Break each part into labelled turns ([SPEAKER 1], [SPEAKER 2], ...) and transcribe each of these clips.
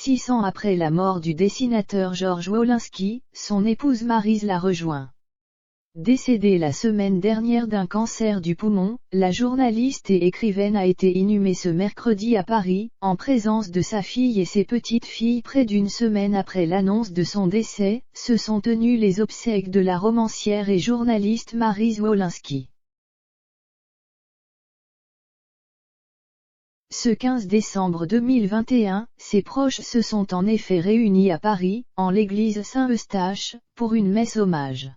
[SPEAKER 1] 6 ans après la mort du dessinateur Georges Wolinski, son épouse Maryse l'a rejoint. Décédée la semaine dernière d'un cancer du poumon, la journaliste et écrivaine a été inhumée ce mercredi à Paris, en présence de sa fille et ses petites-filles. Près d'une semaine après l'annonce de son décès, se sont tenues les obsèques de la romancière et journaliste Maryse Wolinski. Ce 15 décembre 2021, ses proches se sont en effet réunis à Paris, en l'église Saint-Eustache, pour une messe hommage.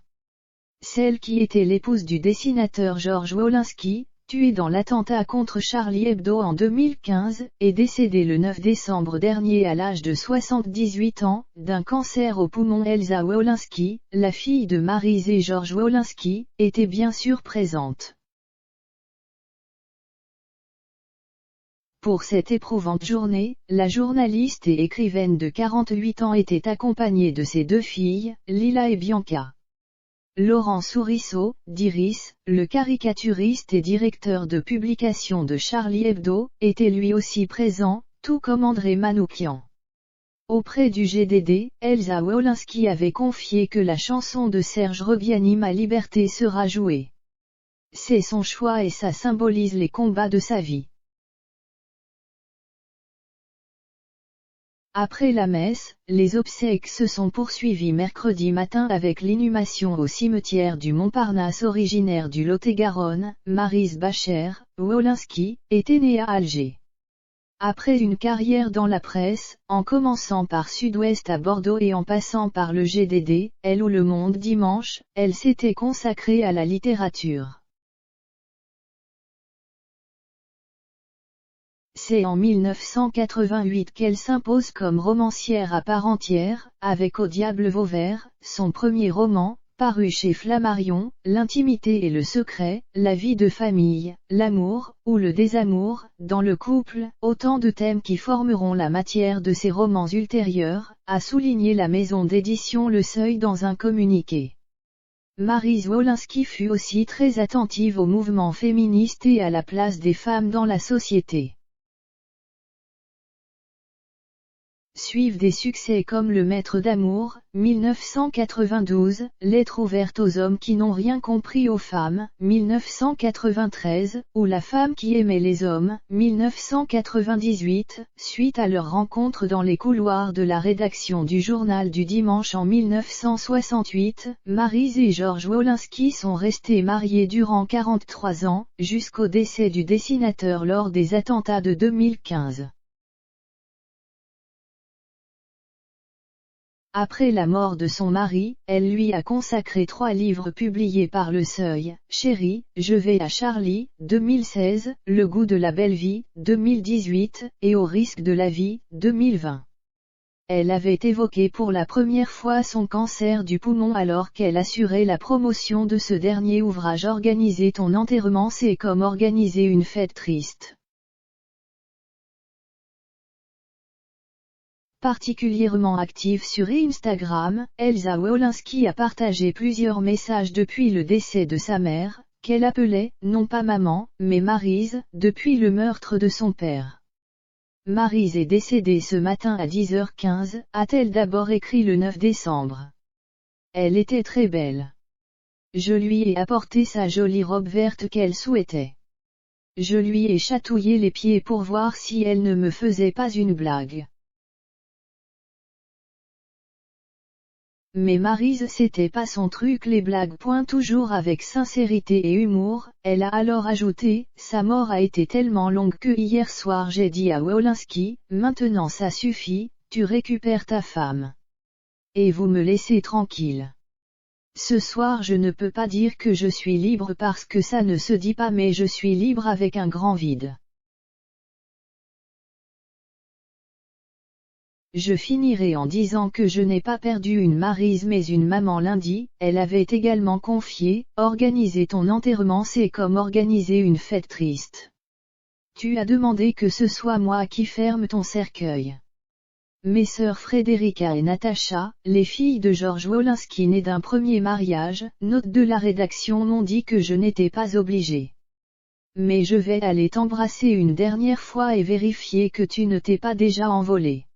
[SPEAKER 1] Celle qui était l'épouse du dessinateur Georges Wolinski, tué dans l'attentat contre Charlie Hebdo en 2015, est décédée le 9 décembre dernier à l'âge de 78 ans, d'un cancer au poumon. Elsa Wolinski, la fille de Maryse et Georges Wolinski, était bien sûr présente. Pour cette éprouvante journée, la journaliste et écrivaine de 48 ans était accompagnée de ses 2 filles, Lila et Bianca. Laurent Sourisseau, d'Iris, le caricaturiste et directeur de publication de Charlie Hebdo, était lui aussi présent, tout comme André Manoukian. Auprès du GDD, Elsa Wolinski avait confié que la chanson de Serge Reviani Ma Liberté sera jouée. C'est son choix et ça symbolise les combats de sa vie. Après la messe, les obsèques se sont poursuivies mercredi matin avec l'inhumation au cimetière du Montparnasse. Originaire du Lot-et-Garonne, Maryse Bacher Wolinski était née à Alger. Après une carrière dans la presse, en commençant par Sud-Ouest à Bordeaux et en passant par le GDD, Elle ou Le Monde Dimanche, elle s'était consacrée à la littérature. C'est en 1988 qu'elle s'impose comme romancière à part entière, avec Au diable Vauvert, son premier roman, paru chez Flammarion, L'intimité et le secret, la vie de famille, l'amour, ou le désamour, dans le couple, autant de thèmes qui formeront la matière de ses romans ultérieurs, a souligné la maison d'édition Le Seuil dans un communiqué. Maryse Wolinski fut aussi très attentive au mouvement féministe et à la place des femmes dans la société. Suivent des succès comme Le Maître d'amour, 1992, Lettre ouverte aux hommes qui n'ont rien compris aux femmes, 1993, ou La femme qui aimait les hommes, 1998, suite à leur rencontre dans les couloirs de la rédaction du Journal du Dimanche en 1968, Maryse et Georges Wolinski sont restés mariés durant 43 ans, jusqu'au décès du dessinateur lors des attentats de 2015. Après la mort de son mari, elle lui a consacré 3 livres publiés par Le Seuil, Chérie, je vais à Charlie, 2016, Le goût de la belle vie, 2018, et Au risque de la vie, 2020. Elle avait évoqué pour la première fois son cancer du poumon alors qu'elle assurait la promotion de ce dernier ouvrage. Organiser ton enterrement, c'est comme organiser une fête triste. Particulièrement active sur Instagram, Elsa Wolinski a partagé plusieurs messages depuis le décès de sa mère, qu'elle appelait, non pas maman, mais Maryse, depuis le meurtre de son père. Maryse est décédée ce matin à 10h15, a-t-elle d'abord écrit le 9 décembre. Elle était très belle. Je lui ai apporté sa jolie robe verte qu'elle souhaitait. Je lui ai chatouillé les pieds pour voir si elle ne me faisait pas une blague. Mais Maryse c'était pas son truc les blagues. Toujours avec sincérité et humour, elle a alors ajouté, sa mort a été tellement longue que hier soir j'ai dit à Wolinski, maintenant ça suffit, tu récupères ta femme. Et vous me laissez tranquille. Ce soir je ne peux pas dire que je suis libre parce que ça ne se dit pas mais je suis libre avec un grand vide. Je finirai en disant que je n'ai pas perdu une Maryse mais une maman. Lundi, elle avait également confié, organiser ton enterrement c'est comme organiser une fête triste. Tu as demandé que ce soit moi qui ferme ton cercueil. Mes sœurs Frédérica et Natacha, les filles de Georges Wolinski nées d'un premier mariage, note de la rédaction, m'ont dit que je n'étais pas obligée. Mais je vais aller t'embrasser une dernière fois et vérifier que tu ne t'es pas déjà envolé.